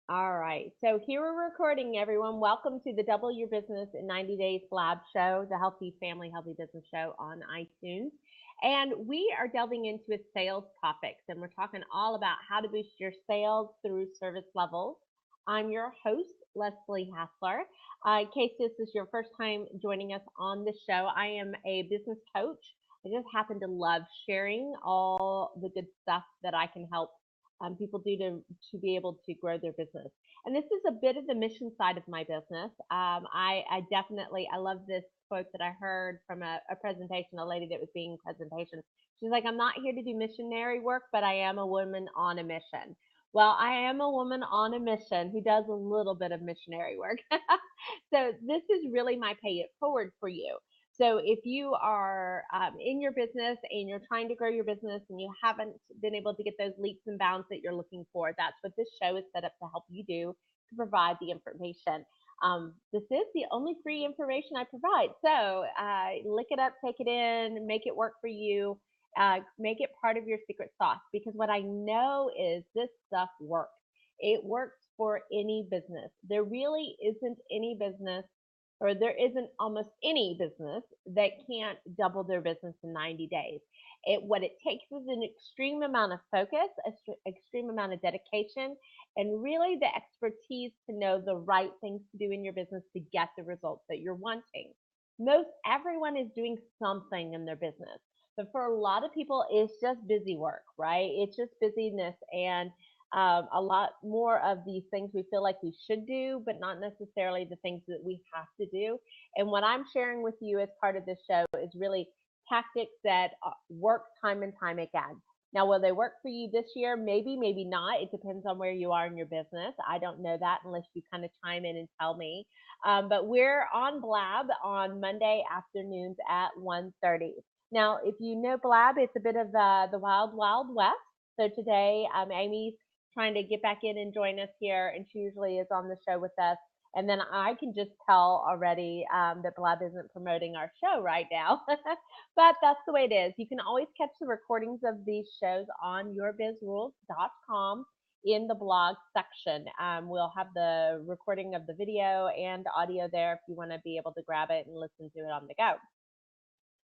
All right. So here we're recording, everyone. Welcome to the Double Your Business in 90 Days Lab show, the Healthy Family, Healthy Business show on iTunes. And we are delving into sales topics, and we're talking all about how to boost your sales through service levels. I'm your host, Leslie Hassler. In case this is your first time joining us on the show, I am a business coach. I just happen to love sharing all the good stuff that I can help people do to be able to grow their business. And this is a bit of the mission side of my business. I definitely I love this quote that I heard from a presentation, a lady that was being presentation. She's like, I'm not here to do missionary work, but I am a woman on a mission. Well, I am a woman on a mission who does a little bit of missionary work. So this is really my pay it forward for you. So if you are in your business and you're trying to grow your business and you haven't been able to get those leaps and bounds that you're looking for, that's what this show is set up to help you do, to provide the information. This is the only free information I provide. So look it up, take it in, make it work for you, make it part of your secret sauce. Because what I know is this stuff works. It works for any business. There really isn't any business, or there isn't almost any business that can't double their business in 90 days. What it takes is an extreme amount of focus, an extreme amount of dedication, and really the expertise to know the right things to do in your business to get the results that you're wanting. Most everyone is doing something in their business, but for a lot of people, it's just busy work, right? It's just busyness and a lot more of these things we feel like we should do, but not necessarily the things that we have to do. And what I'm sharing with you as part of this show is really tactics that work time and time again. Now, will they work for you this year? Maybe, maybe not. It depends on where you are in your business. I don't know that unless you kind of chime in and tell me. But we're on Blab on Monday afternoons at 1:30. Now, if you know Blab, it's a bit of the wild, wild west. So today, Amy's trying to get back in and join us here, and she usually is on the show with us. And then I can just tell already that Blab isn't promoting our show right now, but that's the way it is. You can always catch the recordings of these shows on yourbizrules.com in the blog section. We'll have the recording of the video and audio there if you want to be able to grab it and listen to it on the go.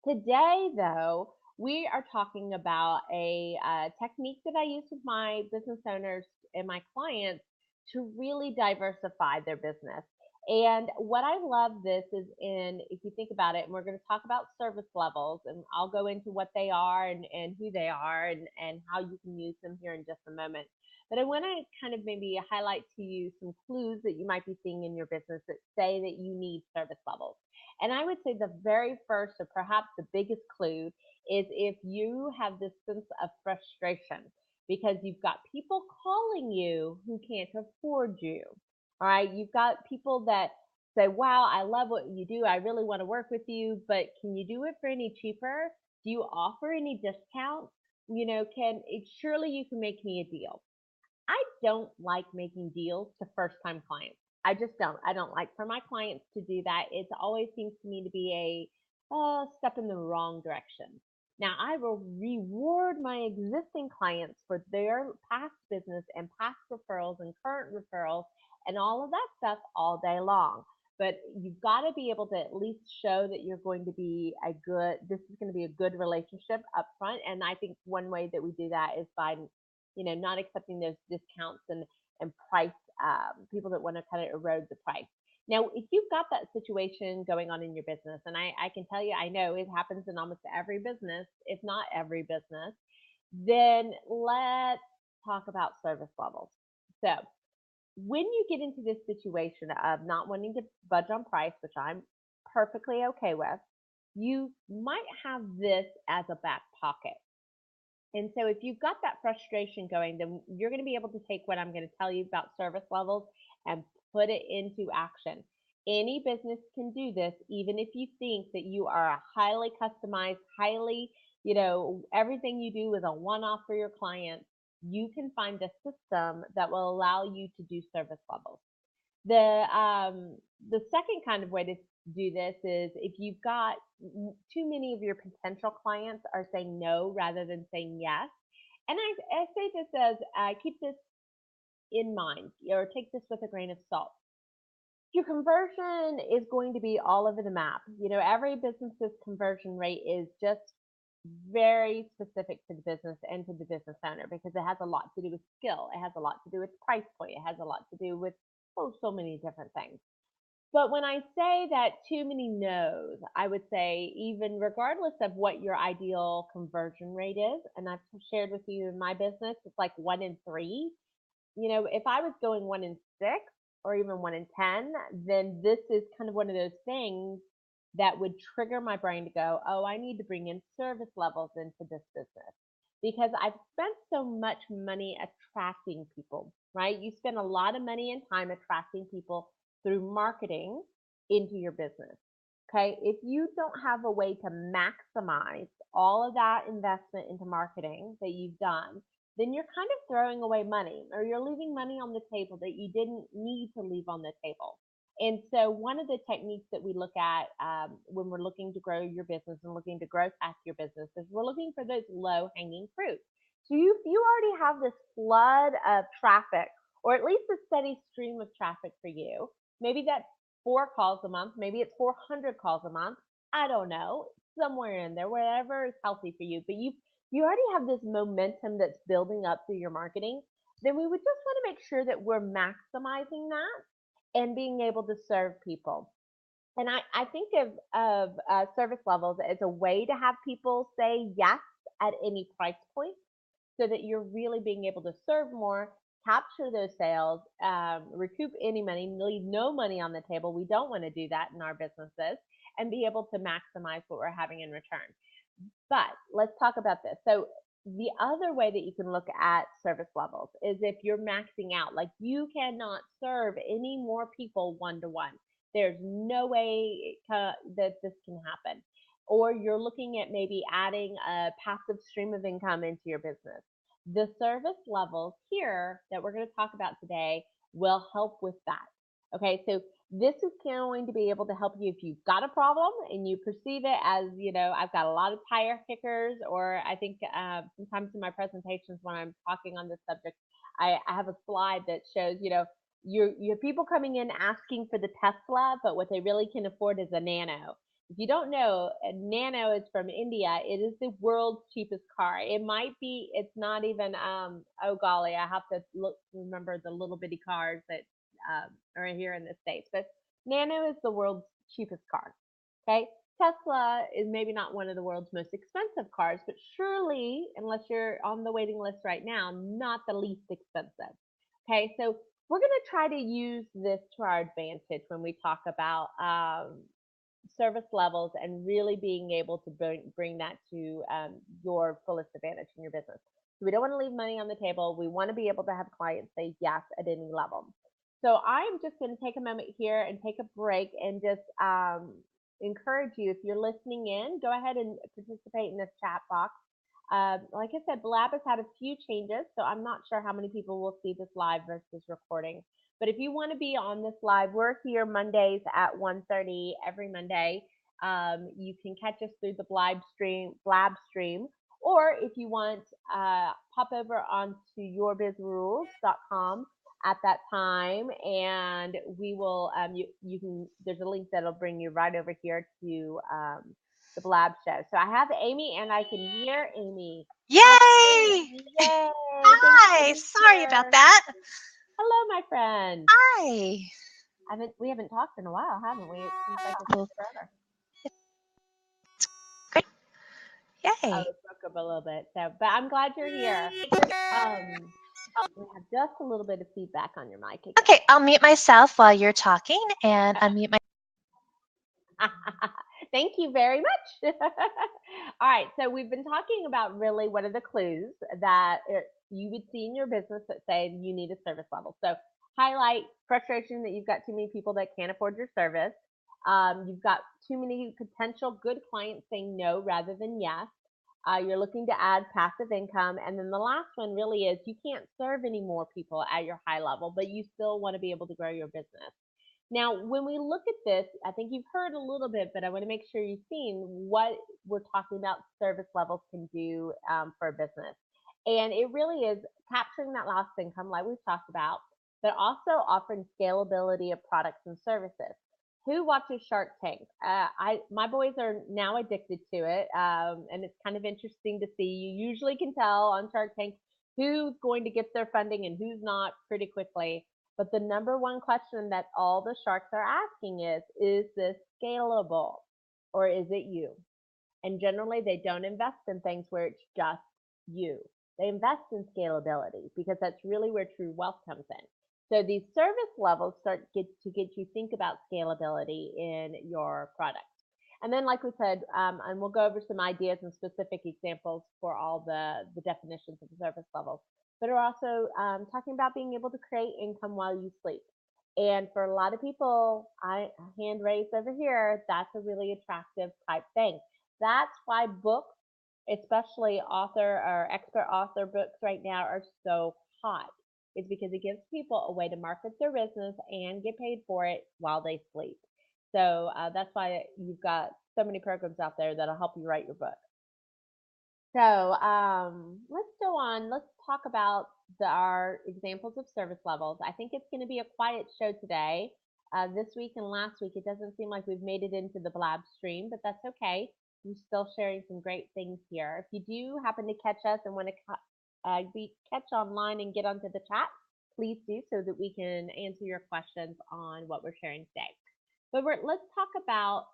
Today, though, we are talking about a technique that I use with my business owners and my clients to really diversify their business. And what I love this is if you think about it, and we're going to talk about service levels, and I'll go into what they are and who they are and how you can use them here in just a moment. But I want to kind of maybe highlight to you some clues that you might be seeing in your business that say that you need service levels. And I would say the very first, or perhaps the biggest clue, is if you have this sense of frustration because you've got people calling you who can't afford you. All right. You've got people that say, wow, I love what you do. I really want to work with you, but can you do it for any cheaper? Do you offer any discounts? Surely you can make me a deal. I don't like making deals to first time clients. I just don't. I don't like for my clients to do that. It always seems to me to be a step in the wrong direction. Now, I will reward my existing clients for their past business and past referrals and current referrals and all of that stuff all day long. But you've got to be able to at least show that you're going to be this is going to be a good relationship up front. And I think one way that we do that is by not accepting those discounts and price people that want to kind of erode the price. Now, if you've got that situation going on in your business, and I can tell you, I know it happens in almost every business, if not every business, then let's talk about service levels. So, when you get into this situation of not wanting to budge on price, which I'm perfectly okay with, you might have this as a back pocket. And so if you've got that frustration going, then you're going to be able to take what I'm going to tell you about service levels and put it into action. Any business can do this, even if you think that you are a highly customized, everything you do is a one off for your clients. You can find a system that will allow you to do service levels. The second kind of way to do this is if you've got too many of your potential clients are saying no rather than saying yes. And I say this as keep this in mind, or take this with a grain of salt. Your conversion is going to be all over the map. Every business's conversion rate is just very specific to the business and to the business owner, because it has a lot to do with skill. It has a lot to do with price point. It has a lot to do with so many different things. But when I say that too many no's, I would say, even regardless of what your ideal conversion rate is, and I've shared with you in my business, it's like 1 in 3. If I was going 1 in 6 or even 1 in 10, then this is kind of one of those things that would trigger my brain to go, oh, I need to bring in service levels into this business, because I've spent so much money attracting people, right? You spend a lot of money and time attracting people through marketing into your business. Okay. If you don't have a way to maximize all of that investment into marketing that you've done, then you're kind of throwing away money, or you're leaving money on the table that you didn't need to leave on the table. And so one of the techniques that we look at when we're looking to grow your business and looking to grow past your business is we're looking for those low hanging fruit. So you already have this flood of traffic, or at least a steady stream of traffic for you. Maybe that's 4 calls a month. Maybe it's 400 calls a month. I don't know, somewhere in there, whatever is healthy for you. But you already have this momentum that's building up through your marketing. Then we would just want to make sure that we're maximizing that and being able to serve people. And I think of service levels as a way to have people say yes at any price point, so that you're really being able to serve more, capture those sales, recoup any money, leave no money on the table. We don't want to do that in our businesses, and be able to maximize what we're having in return. But let's talk about this. So the other way that you can look at service levels is if you're maxing out, like you cannot serve any more people one-to-one. There's no way that this can happen. Or you're looking at maybe adding a passive stream of income into your business. The service levels here that we're going to talk about today will help with that. Okay, so this is going to be able to help you if you've got a problem and you perceive it as, I've got a lot of tire kickers, or I think sometimes in my presentations when I'm talking on this subject, I have a slide that shows, you have people coming in asking for the Tesla, but what they really can afford is a Nano. If you don't know, a Nano is from India. It is the world's cheapest car. It's not even, oh golly, I have to remember the little bitty cars that are here in the States. But Nano is the world's cheapest car. Okay. Tesla is maybe not one of the world's most expensive cars, but surely, unless you're on the waiting list right now, not the least expensive. Okay. So we're going to try to use this to our advantage when we talk about service levels and really being able to bring that to your fullest advantage in your business. So we don't want to leave money on the table. We want to be able to have clients say yes at any level. So I'm just going to take a moment here and take a break and just encourage you, if you're listening in, go ahead and participate in this chat box. Like I said, Blab has had a few changes, so I'm not sure how many people will see this live versus recording. But if you want to be on this live, we're here Mondays at 1:30 every Monday. You can catch us through the Blab stream, or if you want, pop over onto yourbizrules.com at that time, and we will. You can. There's a link that'll bring you right over here to the Blab show. So I have Amy, and I can hear Amy. Yay! Yay! Hi. Sorry about that. Hello, my friend. Hi. We haven't talked in a while, haven't we? It seems like it's been forever. Great. Yay. Oh, it broke up a little bit. So, but I'm glad you're here. We have just a little bit of feedback on your mic again. Okay, I'll mute myself while you're talking and unmute my. Thank you very much. All right, so we've been talking about really what are the clues that you would see in your business that say you need a service level. So highlight frustration that you've got too many people that can't afford your service. You've got too many potential good clients saying no rather than yes. You're looking to add passive income. And then the last one really is you can't serve any more people at your high level, but you still want to be able to grow your business. Now, when we look at this, I think you've heard a little bit, but I want to make sure you've seen what we're talking about service levels can do for a business. And it really is capturing that lost income, like we've talked about, but also offering scalability of products and services. Who watches Shark Tank? My boys are now addicted to it, and it's kind of interesting to see. You usually can tell on Shark Tank who's going to get their funding and who's not pretty quickly. But the number one question that all the sharks are asking is this scalable or is it you? And generally, they don't invest in things where it's just you. They invest in scalability because that's really where true wealth comes in. So these service levels start to get you think about scalability in your product. And then, like we said, and we'll go over some ideas and specific examples for all the definitions of the service levels, but we're also talking about being able to create income while you sleep. And for a lot of people, I hand raised over here, that's a really attractive type thing. That's why books, especially author or expert author books right now, are so hot. It's because it gives people a way to market their business and get paid for it while they sleep. So that's why you've got so many programs out there that'll help you write your book. So let's go on. Let's talk about our examples of service levels. I think it's going to be a quiet show today. This week and last week, it doesn't seem like we've made it into the Blab stream, but that's okay. We're still sharing some great things here. If you do happen to catch us and want to catch online and get onto the chat, please do so that we can answer your questions on what we're sharing today. But let's talk about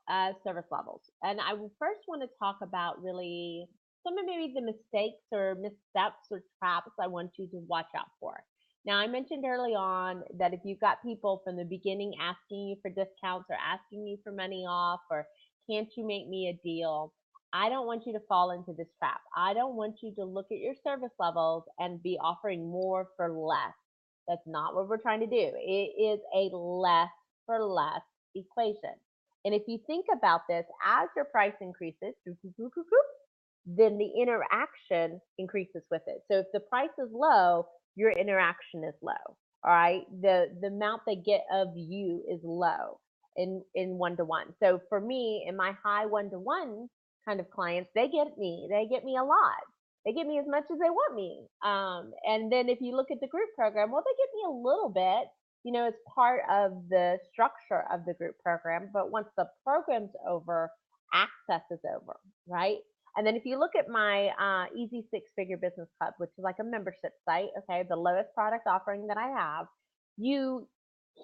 service levels. And I first want to talk about really some of maybe the mistakes or missteps or traps I want you to watch out for. Now, I mentioned early on that if you've got people from the beginning asking you for discounts or asking you for money off or can't you make me a deal, I don't want you to fall into this trap. I don't want you to look at your service levels and be offering more for less. That's not what we're trying to do. It is a less for less equation. And if you think about this, as your price increases, then the interaction increases with it. So if the price is low, your interaction is low. All right. The amount they get of you is low in one-to-one. So for me, in my high one-to-one kind of clients, they get me a lot. They get me as much as they want me. And then if you look at the group program, well, they get me a little bit, as part of the structure of the group program. But once the program's over, access is over, right? And then if you look at my Easy Six Figure Business Club, which is like a membership site, okay, the lowest product offering that I have, you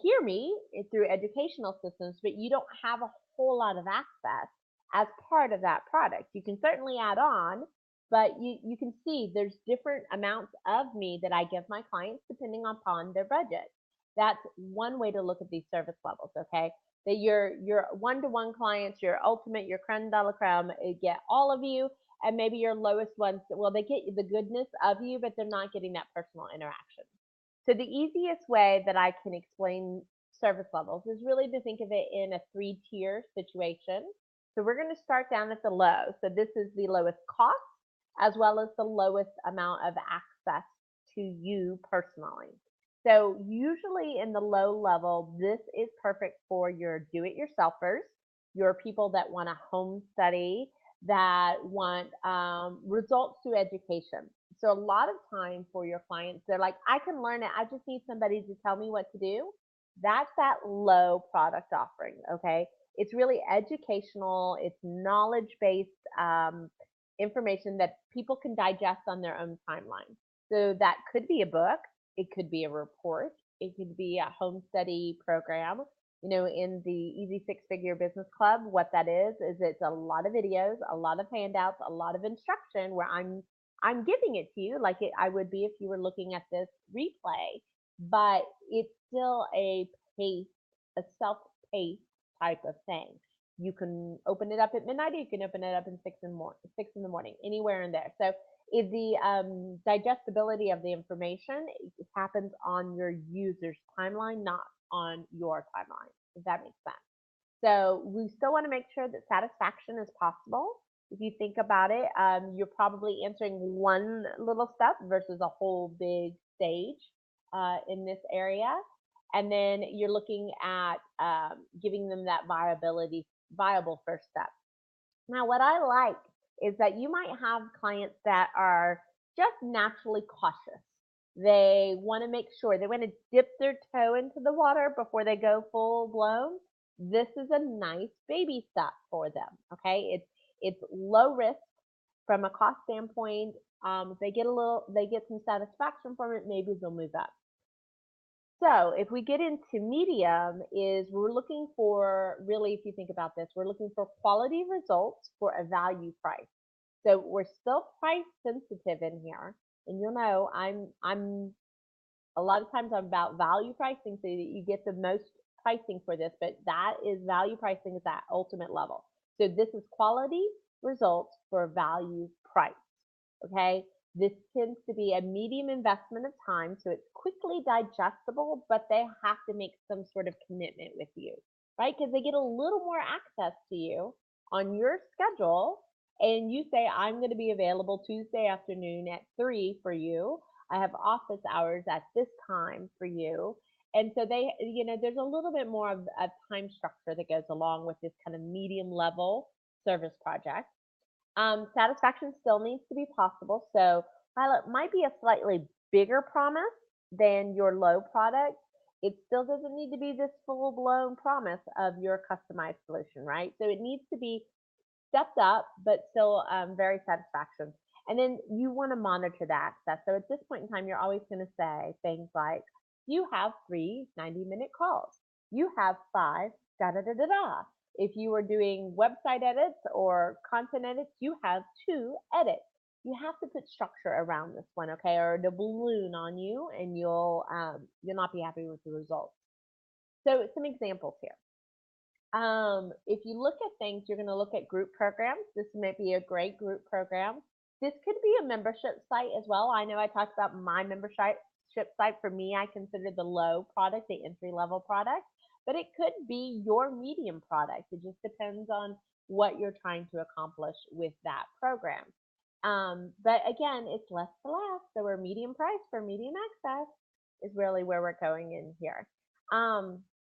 hear me through educational systems, but you don't have a whole lot of access as part of that product. You can certainly add on, but you can see there's different amounts of me that I give my clients depending upon their budget. That's one way to look at these service levels, okay? That your one-to-one clients, your ultimate, your creme de la creme, get all of you, and maybe your lowest ones, well, they get the goodness of you, but they're not getting that personal interaction. So the easiest way that I can explain service levels is really to think of it in a 3-tier situation. So we're going to start down at the low. So this is the lowest cost as well as the lowest amount of access to you personally. So usually in the low level, this is perfect for your do-it-yourselfers, your people that want a home study, that want results through education. So a lot of time for your clients, they're like, I can learn it. I just need somebody to tell me what to do. That's that low product offering, okay? It's really educational. It's knowledge-based information that people can digest on their own timeline. So that could be a book. It could be a report. It could be a home study program. In the Easy Six Figure Business Club, what that is it's a lot of videos, a lot of handouts, a lot of instruction where I'm giving it to you like I would be if you were looking at this replay, but it's still a self-paced type of thing. You can open it up at midnight, or you can open it up in 6 in the morning, anywhere in there. So if the digestibility of the information happens on your user's timeline, not on your timeline, if that makes sense. So we still want to make sure that satisfaction is possible. If you think about it, you're probably answering one little step versus a whole big stage in this area. And then you're looking at giving them that viable first step. Now, what I like is that you might have clients that are just naturally cautious. They want to make sure, they want to dip their toe into the water before they go full blown. This is a nice baby step for them. Okay. It's low risk from a cost standpoint. If they get some satisfaction from it, maybe they'll move up. So if we get into medium, is we're looking for, really, if you think about this, we're looking for quality results for a value price. So we're still price sensitive in here, and you'll know I'm a lot of times I'm about value pricing so that you get the most pricing for this, but that is value pricing at that ultimate level. So this is quality results for value price. Okay. This tends to be a medium investment of time, so it's quickly digestible, but they have to make some sort of commitment with you, right? Because they get a little more access to you on your schedule, and you say, I'm going to be available Tuesday afternoon at 3 for you. I have office hours at this time for you. And so there's a little bit more of a time structure that goes along with this kind of medium level service project. Satisfaction still needs to be possible. So while it might be a slightly bigger promise than your low product, it still doesn't need to be this full blown promise of your customized solution, right? So it needs to be stepped up, but still very satisfaction. And then you want to monitor the access. So at this point in time, you're always going to say things like, you have 3 90-minute calls. You have 5 da da da da da. If you are doing website edits or content edits, you have 2 edits. You have to put structure around this one, okay? Or it'll balloon on you, and you'll not be happy with the results. So some examples here. If you look at things, you're going to look at group programs. This might be a great group program. This could be a membership site as well. I know I talked about my membership site. For me, I consider the low product, the entry level product, but it could be your medium product. It just depends on what you're trying to accomplish with that program. But again, it's less to last. So we're medium price for medium access is really where we're going in here.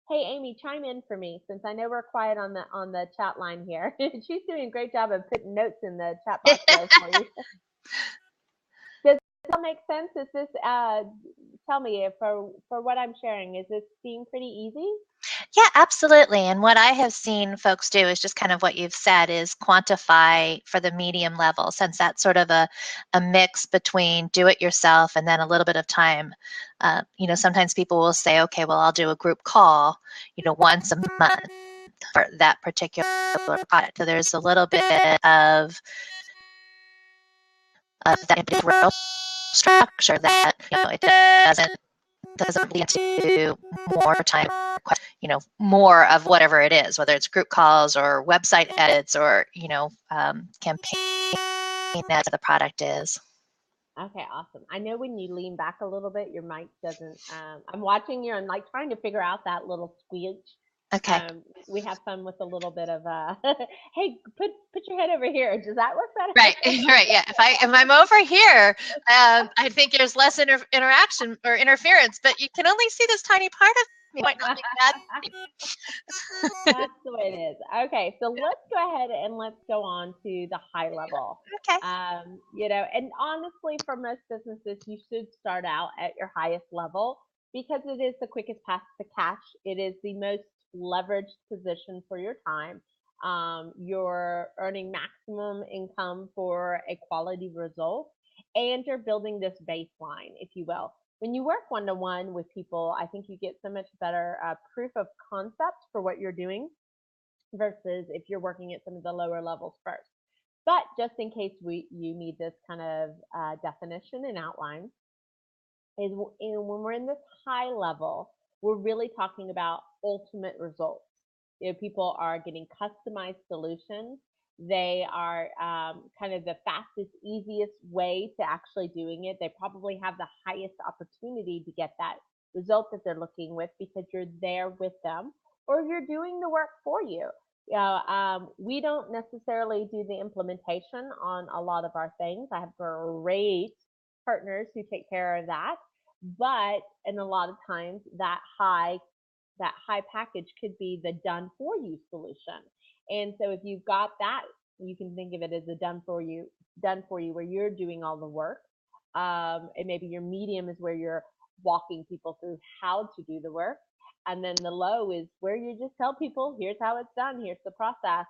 Hey, Amy, chime in for me, since I know we're quiet on the chat line here. She's doing a great job of putting notes in the chat box there for you. Does this all make sense? Is this tell me for what I'm sharing, is this seem pretty easy? Yeah, absolutely. And what I have seen folks do is just kind of what you've said, is quantify for the medium level, since that's sort of a mix between do it yourself and then a little bit of time. Sometimes people will say, okay, well, I'll do a group call, once a month for that particular product. So there's a little bit of that growth structure that, it doesn't lead to more time, more of whatever it is, whether it's group calls or website edits or, campaign that the product is. Okay, awesome. I know when you lean back a little bit, your mic doesn't, I'm watching you and like trying to figure out that little squeak. Okay. We have fun with a little bit of hey, put your head over here. Does that work better? Right, right, yeah. If I'm over here, I think there's less interaction or interference, but you can only see this tiny part of me. Might not be bad. That's the way it is. Okay, so let's go ahead and let's go on to the high level. Okay. And honestly, for most businesses, you should start out at your highest level because it is the quickest path to cash. It is the most leveraged position for your time. You're earning maximum income for a quality result, and you're building this baseline, if you will. When you work one-to-one with people, I think you get so much better proof of concept for what you're doing versus if you're working at some of the lower levels first. But just in case you need this kind of definition and outline, is when we're in this high level, we're really talking about ultimate results. People are getting customized solutions. They are kind of the fastest, easiest way to actually doing it. They probably have the highest opportunity to get that result that they're looking with because you're there with them or you're doing the work for you. We don't necessarily do the implementation on a lot of our things. I have great partners who take care of that, but in a lot of times that high package could be the done for you solution. And so if you've got that, you can think of it as a done for you where you're doing all the work. and maybe your medium is where you're walking people through how to do the work. And then the low is where you just tell people, here's how it's done, here's the process,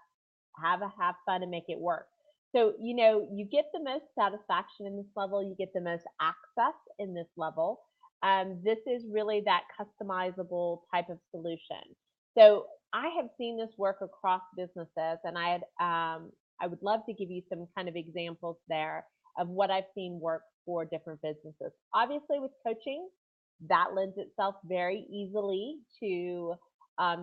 have fun and make it work. So, you get the most satisfaction in this level, you get the most access in this level. This is really that customizable type of solution. So I have seen this work across businesses, and I would love to give you some kind of examples there of what I've seen work for different businesses. Obviously, with coaching, that lends itself very easily to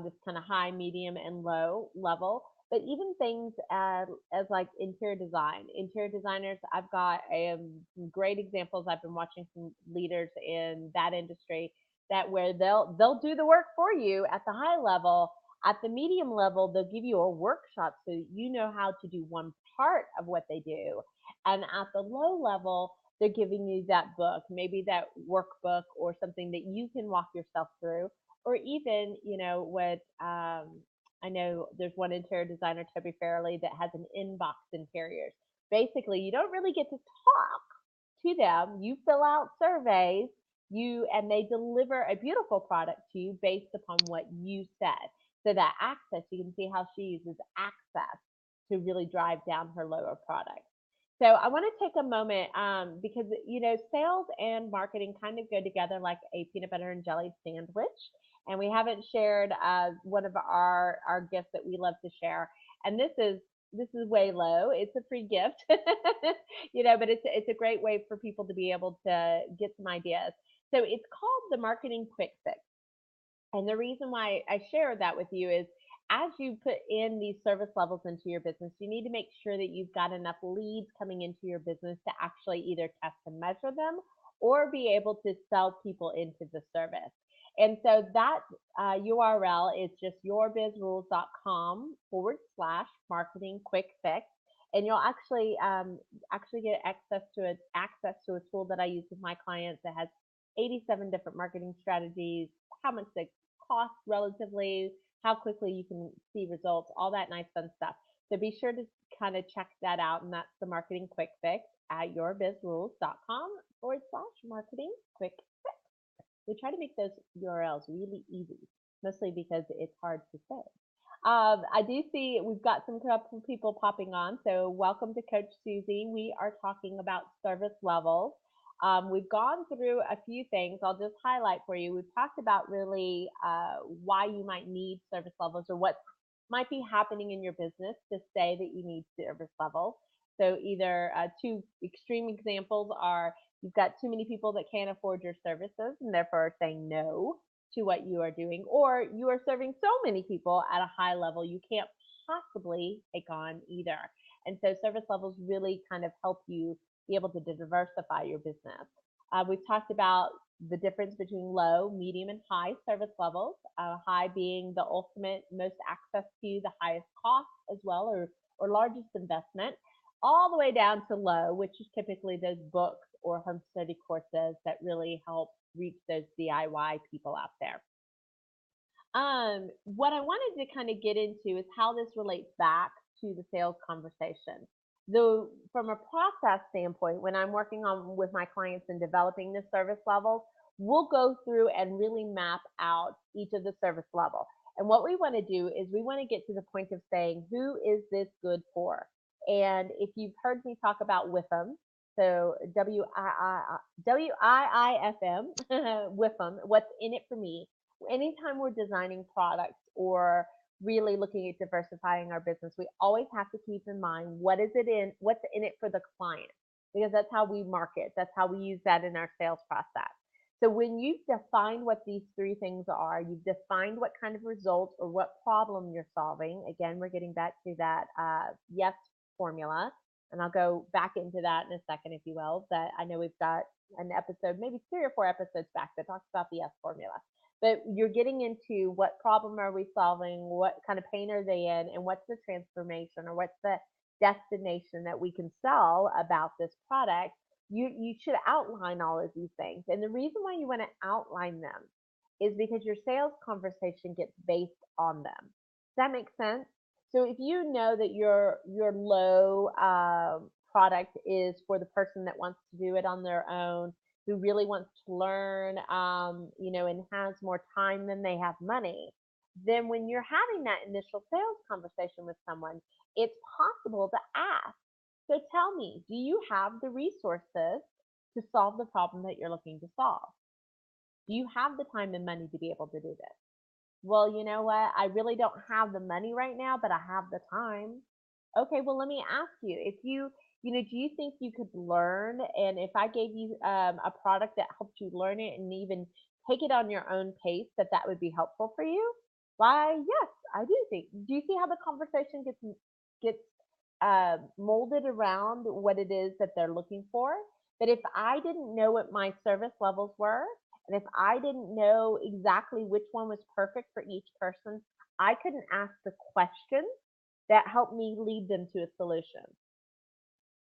this kind of high, medium, and low level. But even things as like interior designers, I've got some great examples. I've been watching some leaders in that industry that where they'll do the work for you at the high level. At the medium level, they'll give you a workshop so you know how to do one part of what they do. And at the low level, they're giving you that book, maybe that workbook or something that you can walk yourself through. Or even, what I know there's one interior designer, Toby Fairley, that has an inbox interiors. Basically, you don't really get to talk to them. You fill out surveys, and they deliver a beautiful product to you based upon what you said. So that access, you can see how she uses access to really drive down her lower product. So I want to take a moment because sales and marketing kind of go together like a peanut butter and jelly sandwich. And we haven't shared one of our gifts that we love to share. And this is way low. It's a free gift, but it's a great way for people to be able to get some ideas. So it's called the Marketing Quick Fix. And the reason why I share that with you is as you put in these service levels into your business, you need to make sure that you've got enough leads coming into your business to actually either test and measure them or be able to sell people into the service. And so that URL is just yourbizrules.com/marketing quick fix. And you'll actually get access to a tool that I use with my clients that has 87 different marketing strategies, how much they cost relatively, how quickly you can see results, all that nice fun stuff. So be sure to kind of check that out. And that's the Marketing Quick Fix at yourbizrules.com/marketing quick fix. We try to make those URLs really easy, mostly because it's hard to say. I do see we've got some couple people popping on. So welcome to Coach Susie. We are talking about service levels. We've gone through a few things. I'll just highlight for you. We've talked about really why you might need service levels or what might be happening in your business to say that you need service levels. So either two extreme examples are you've got too many people that can't afford your services and therefore are saying no to what you are doing, or you are serving so many people at a high level you can't possibly take on either. And so service levels really kind of help you be able to diversify your business. We've talked about the difference between low, medium, and high service levels. High being the ultimate, most access to, the highest cost as well, or largest investment, all the way down to low, which is typically those books or home study courses that really help reach those DIY people out there. What I wanted to kind of get into is how this relates back to the sales conversation. Though from a process standpoint, when I'm working on with my clients and developing the service levels, we'll go through and really map out each of the service level. And what we want to do is we want to get to the point of saying, who is this good for? And if you've heard me talk about WIFM, so WIIFM, WIFM, what's in it for me? Anytime we're designing products or really looking at diversifying our business, we always have to keep in mind what's in it for the client, because that's how we market. That's how we use that in our sales process. So when you've defined what these three things are, you've defined what kind of results or what problem you're solving. Again, we're getting back to that yes formula. And I'll go back into that in a second, if you will. But I know we've got an episode, maybe 3 or 4 episodes back that talks about the yes formula. But you're getting into what problem are we solving, what kind of pain are they in, and what's the transformation or what's the destination that we can sell about this product. You should outline all of these things. And the reason why you want to outline them is because your sales conversation gets based on them. Does that make sense? So if you know that your low product is for the person that wants to do it on their own, who really wants to learn, and has more time than they have money, then when you're having that initial sales conversation with someone, it's possible to ask, so tell me, do you have the resources to solve the problem that you're looking to solve? Do you have the time and money to be able to do this? Well, you know what? I really don't have the money right now, but I have the time. Okay, well, let me ask you, if do you think you could learn? And if I gave you a product that helped you learn it and even take it on your own pace, that would be helpful for you? Why, yes, I do think. Do you see how the conversation gets molded around what it is that they're looking for? But if I didn't know what my service levels were, and if I didn't know exactly which one was perfect for each person, I couldn't ask the questions that helped me lead them to a solution.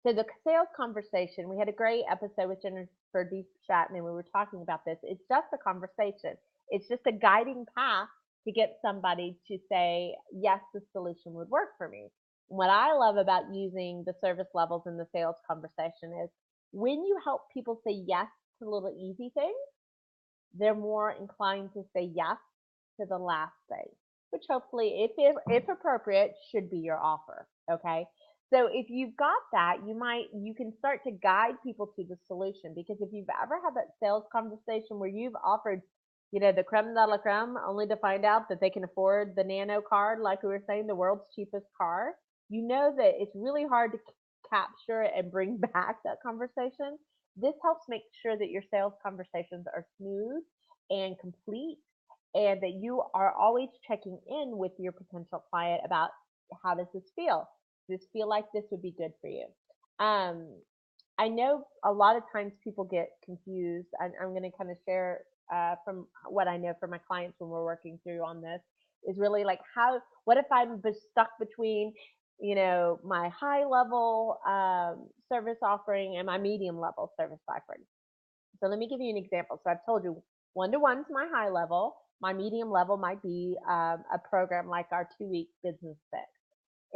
So the sales conversation, we had a great episode with Jennifer D. Chapman. We were talking about this. It's just a conversation. It's just a guiding path to get somebody to say, yes, the solution would work for me. What I love about using the service levels in the sales conversation is when you help people say yes to little easy things, they're more inclined to say yes to the last thing, which hopefully, if appropriate, should be your offer. Okay. So if you've got that, you can start to guide people to the solution, because if you've ever had that sales conversation where you've offered, the creme de la creme, only to find out that they can afford the nano card, like we were saying, the world's cheapest car, you know that it's really hard to capture and bring back that conversation. This helps make sure that your sales conversations are smooth and complete, and that you are always checking in with your potential client about, how does this feel? Does this feel like this would be good for you? Um, I know a lot of times people get confused. I'm going to kind of share from what I know from my clients when we're working through on this, is really like, what if I'm stuck between, my high level service offering and my medium level service offering? So let me give you an example. So I've told you, one-to-one is my high level. My medium level might be a program like our 2-week business fix.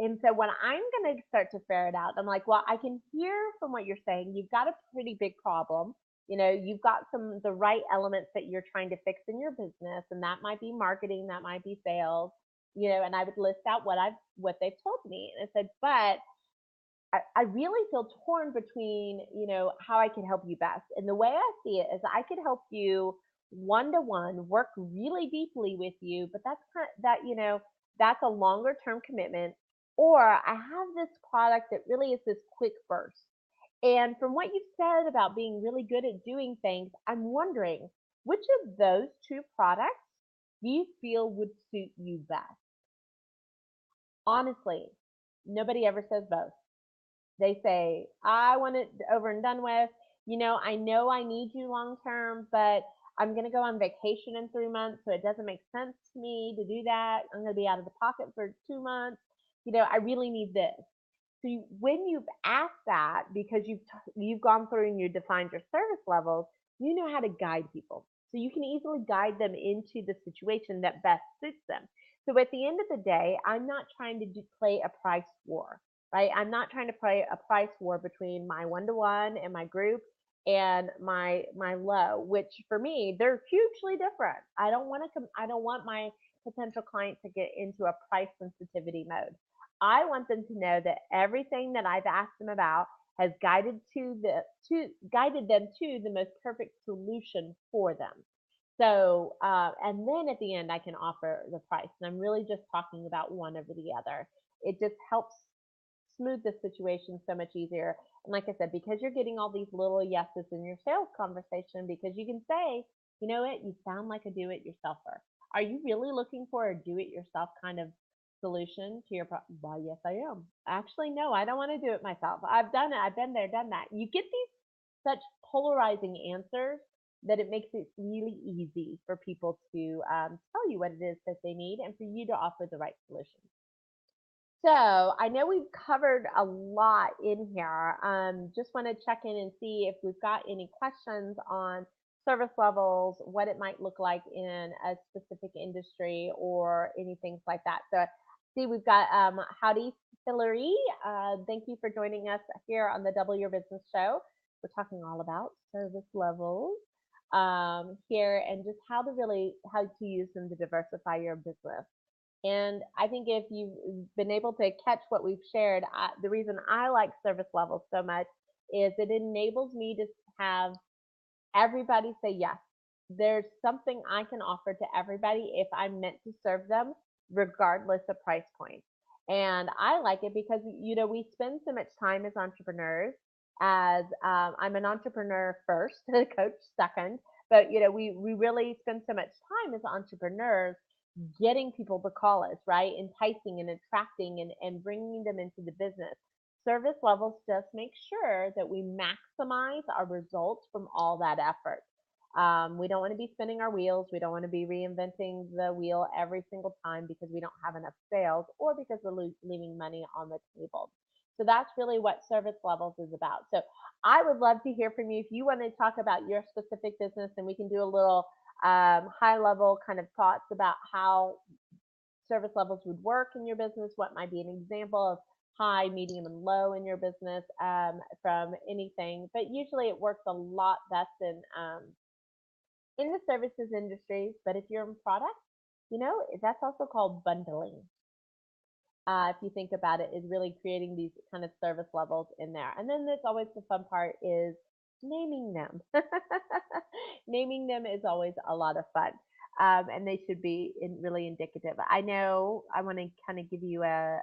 And so when I'm going to start to ferret out, I'm like, well, I can hear from what you're saying. You've got a pretty big problem. You've got the right elements that you're trying to fix in your business, and that might be marketing, that might be sales, and I would list out what they've told me. And I said, but I really feel torn between, how I can help you best. And the way I see it is I could help you one-to-one, work really deeply with you, but that's a longer term commitment. Or I have this product that really is this quick burst. And from what you've said about being really good at doing things, I'm wondering, which of those two products do you feel would suit you best? Honestly, nobody ever says both. They say, I want it over and done with. I know I need you long term, but I'm going to go on vacation in 3 months, so it doesn't make sense to me to do that. I'm going to be out of the pocket for 2 months. I really need this. So when you've asked that, because you've gone through and you defined your service levels, you know how to guide people. So you can easily guide them into the situation that best suits them. So at the end of the day, I'm not trying to play a price war, right? I'm not trying to play a price war between my one-to-one and my group and my low, which for me, they're hugely different. I don't want my potential client to get into a price sensitivity mode. I want them to know that everything that I've asked them about has guided them to the most perfect solution for them. So, and then at the end, I can offer the price. And I'm really just talking about one over the other. It just helps smooth the situation so much easier. And like I said, because you're getting all these little yeses in your sales conversation, because you can say, you know what, you sound like a do-it-yourselfer. Are you really looking for a do-it-yourself kind of solution to your problem? Well, yes, I am. Actually, no, I don't want to do it myself. I've done it. I've been there, done that. You get these such polarizing answers that it makes it really easy for people to tell you what it is that they need and for you to offer the right solution. So I know we've covered a lot in here. Just want to check in and see if we've got any questions on service levels, what it might look like in a specific industry or anything like that. So see we've got Howdy Hillary. Thank you for joining us here on the Double Your Business Show. We're talking all about service levels here and just how to use them to diversify your business. And I think if you've been able to catch what we've shared, the reason I like service levels so much is it enables me to have everybody say yes. There's something I can offer to everybody if I'm meant to serve them, regardless of price point. And I like it because, we spend so much time as entrepreneurs. As I'm an entrepreneur first, a coach second, but we really spend so much time as entrepreneurs getting people to call us, right? Enticing and attracting and bringing them into the business. Service levels just make sure that we maximize our results from all that effort. We don't want to be spinning our wheels. We don't want to be reinventing the wheel every single time because we don't have enough sales or because we're leaving money on the table. So that's really what service levels is about. So I would love to hear from you if you want to talk about your specific business, and we can do a little high level kind of thoughts about how service levels would work in your business, what might be an example of high, medium, and low in your business from anything. But usually it works a lot best in the services industries. But if you're in product, that's also called bundling. If you think about it, is really creating these kind of service levels in there. And then there's always the fun part is naming them. Naming them is always a lot of fun. And they should be really indicative. I know I want to kind of give you a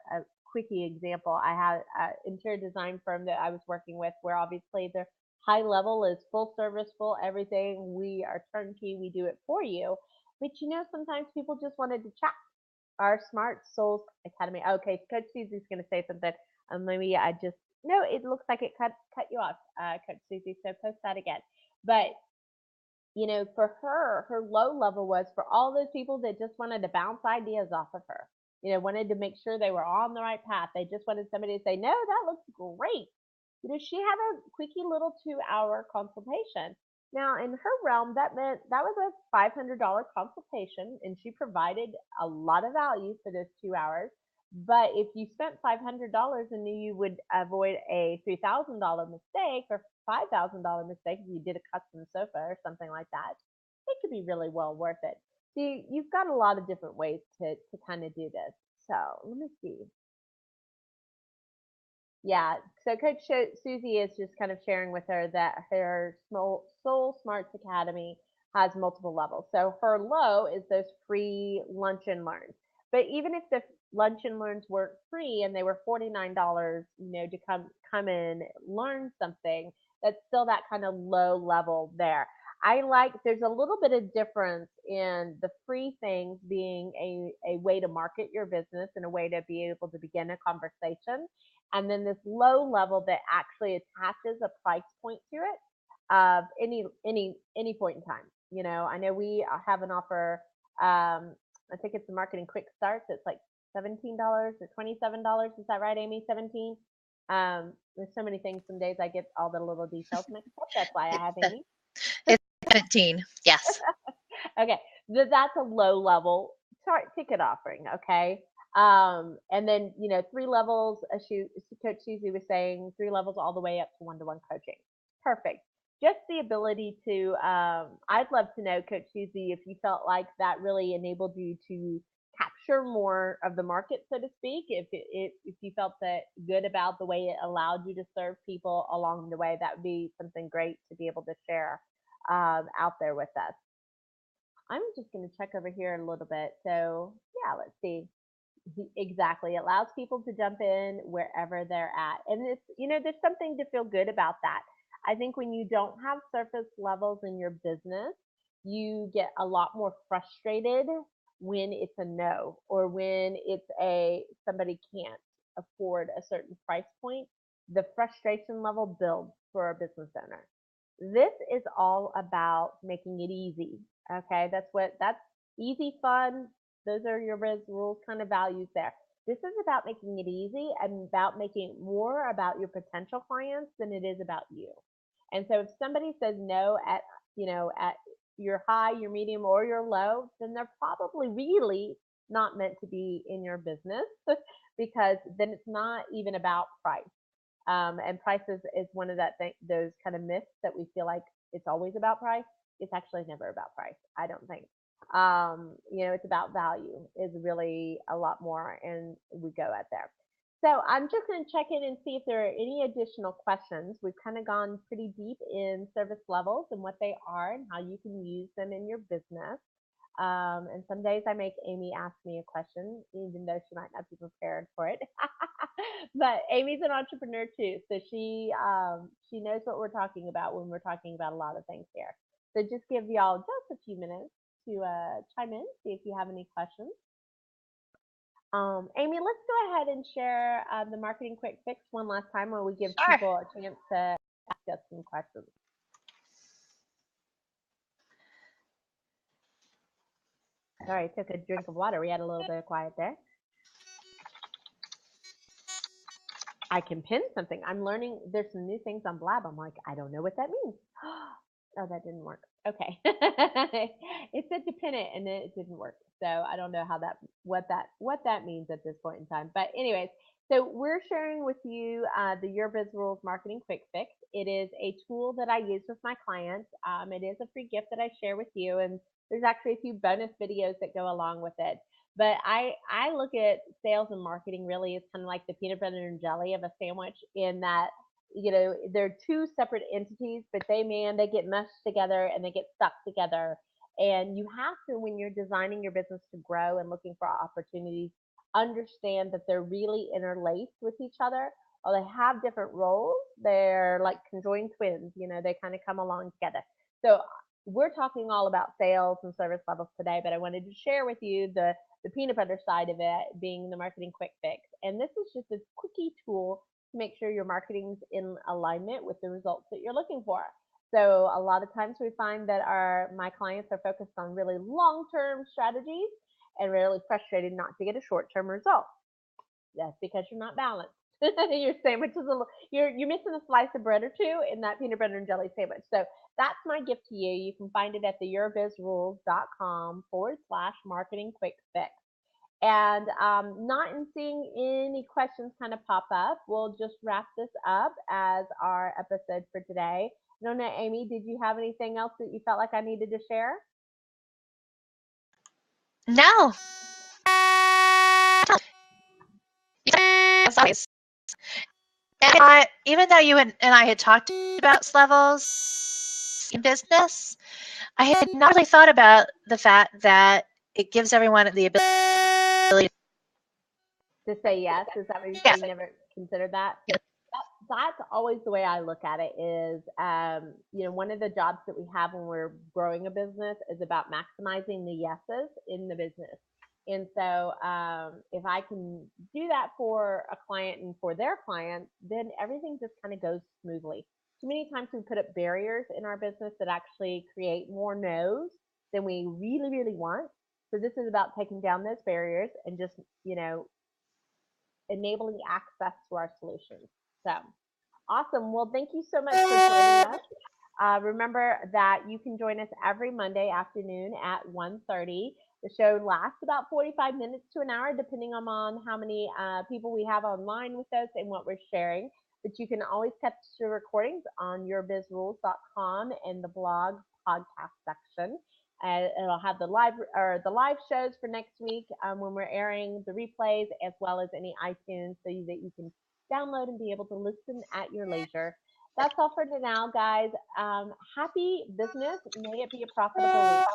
quickie example. I had an interior design firm that I was working with where obviously their high level is full service, full everything. We are turnkey, we do it for you. But sometimes people just wanted to chat. Our Smart Souls Academy. Okay, Coach Susie's going to say something. Maybe I just, no, it looks like it cut you off, Coach Susie. So post that again. But for her low level was for all those people that just wanted to bounce ideas off of her. Wanted to make sure they were on the right path. They just wanted somebody to say, no, that looks great. She had a quickie little 2-hour consultation. Now, in her realm, that meant that was a $500 consultation, and she provided a lot of value for those 2 hours. But if you spent $500 and knew you would avoid a $3,000 mistake or $5,000 mistake if you did a custom sofa or something like that, it could be really well worth it. See, you've got a lot of different ways to kind of do this. So let me see. Yeah, so Coach Susie is just kind of sharing with her that her Soul Smarts Academy has multiple levels. So her low is those free lunch and learns. But even if the lunch and learns weren't free and they were $49, to come in, learn something, that's still that kind of low level there. There's a little bit of difference in the free things being a way to market your business and a way to be able to begin a conversation, and then this low level that actually attaches a price point to it of any point in time. I know we have an offer. I think it's the marketing quick starts. It's like $17 or $27. Is that right, Amy? 17. There's so many things. Some days I get all the little details mixed up. That's why I have Amy. It's 17. Yes. Okay, that's a low level ticket offering. Okay. And then, 3 levels, Coach Susie was saying 3 levels all the way up to one-to-one coaching. Perfect. Just the ability to, I'd love to know, Coach Susie, if you felt like that really enabled you to capture more of the market, so to speak, if you felt that good about the way it allowed you to serve people along the way, that would be something great to be able to share out there with us. I'm just going to check over here a little bit. So yeah, let's see. Exactly. It allows people to jump in wherever they're at. And it's, there's something to feel good about that. I think when you don't have surface levels in your business, you get a lot more frustrated when it's a no, or when it's somebody can't afford a certain price point. The frustration level builds for a business owner. This is all about making it easy. Okay. That's easy, fun. Those are your Biz rules kind of values there. This is about making it easy and about making it more about your potential clients than it is about you. And so if somebody says no at your high, your medium, or your low, then they're probably really not meant to be in your business because then it's not even about price. And price is one of those kind of myths that we feel like it's always about price. It's actually never about price, I don't think. It's about value is really a lot more, and we go at there. So I'm just going to check in and see if there are any additional questions. We've kind of gone pretty deep in service levels and what they are and how you can use them in your business. And some days I make Amy ask me a question, even though she might not be prepared for it. But Amy's an entrepreneur too, so she knows what we're talking about when we're talking about a lot of things here. So just give y'all just a few minutes to chime in, see if you have any questions. Amy, let's go ahead and share the marketing quick fix one last time, where we give Sure. people a chance to ask us some questions. Sorry, I took a drink of water. We had a little bit of quiet there. I can pin something. I'm learning. There's some new things on Blab. I'm like, I don't know what that means. Oh, that didn't work. Okay. It said to pin it and then it didn't work. So I don't know what that means at this point in time. But anyways, so we're sharing with you the Your Biz Rules Marketing Quick Fix. It is a tool that I use with my clients. It is a free gift that I share with you, and there's actually a few bonus videos that go along with it. But I look at sales and marketing really as kind of like the peanut butter and jelly of a sandwich, in that they're two separate entities, but they get meshed together and they get stuck together. And you have to, when you're designing your business to grow and looking for opportunities, understand that they're really interlaced with each other, or they have different roles. They're like conjoined twins, they kind of come along together. So we're talking all about sales and service levels today, but I wanted to share with you the peanut butter side of it, being the marketing quick fix. And this is just a quickie tool to make sure your marketing's in alignment with the results that you're looking for. So a lot of times we find that my clients are focused on really long-term strategies and really frustrated not to get a short-term result. That's because you're not balanced. Your sandwich is you're missing a slice of bread or two in that peanut butter and jelly sandwich. So that's my gift to you. You can find it at the yourbizrules.com/marketing quick fix. And not in seeing any questions kind of pop up, we'll just wrap this up as our episode for today. I don't know, Amy, did you have anything else that you felt like I needed to share? No. As always. And even though you and I had talked about levels in business, I had not really thought about the fact that it gives everyone the ability To say yes? Is that what you yes. say? You never considered that? Yes. That's always the way I look at it. Is one of the jobs that we have when we're growing a business is about maximizing the yeses in the business. And so if I can do that for a client and for their clients, then everything just kind of goes smoothly. Too many times we put up barriers in our business that actually create more no's than we really, really want. So this is about taking down those barriers and just, enabling access to our solutions. So awesome. Well, thank you so much for joining us. Remember that you can join us every Monday afternoon at 1:30. The show lasts about 45 minutes to an hour, depending on how many people we have online with us and what we're sharing. But you can always catch the recordings on yourbizrules.com and the blog podcast section. It'll have the live shows for next week when we're airing the replays, as well as any iTunes, so that you can download and be able to listen at your leisure. That's all for now, guys. Happy business. May it be a profitable week.